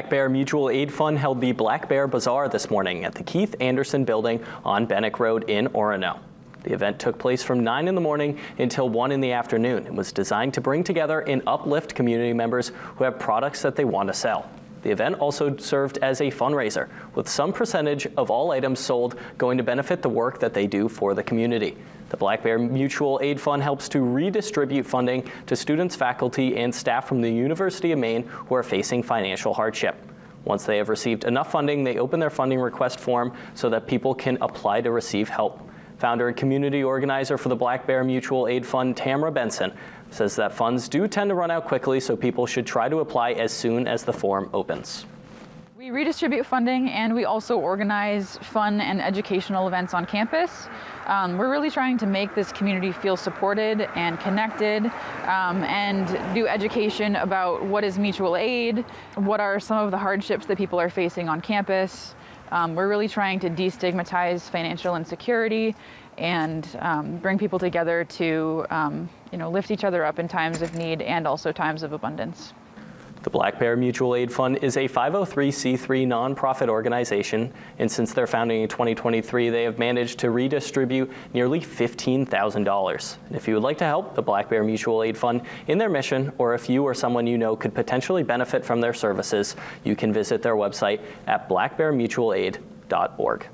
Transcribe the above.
Black Bear Mutual Aid Fund held the Black Bear Bazaar this morning at the Keith Anderson Building on Bennick Road in Orono. The event took place from 9 in the morning until 1 in the afternoon and was designed to bring together and uplift community members who have products that they want to sell. The event also served as a fundraiser, with some percentage of all items sold going to benefit the work that they do for the community. The Black Bear Mutual Aid Fund helps to redistribute funding to students, faculty, and staff from the University of Maine who are facing financial hardship. Once they have received enough funding, they open their funding request form so that people can apply to receive help. Founder and community organizer for the Black Bear Mutual Aid Fund, Tamara Benson, says that funds do tend to run out quickly, so people should try to apply as soon as the form opens. We redistribute funding, and we also organize fun and educational events on campus. We're really trying to make this community feel supported and connected, and do education about what is mutual aid, what are some of the hardships that people are facing on campus. We're really trying to destigmatize financial insecurity and bring people together to lift each other up in times of need and also times of abundance. The Black Bear Mutual Aid Fund is a 503c3 nonprofit organization, and since their founding in 2023, they have managed to redistribute nearly $15,000. And if you would like to help the Black Bear Mutual Aid Fund in their mission, or if you or someone you know could potentially benefit from their services, you can visit their website at blackbearmutualaid.org.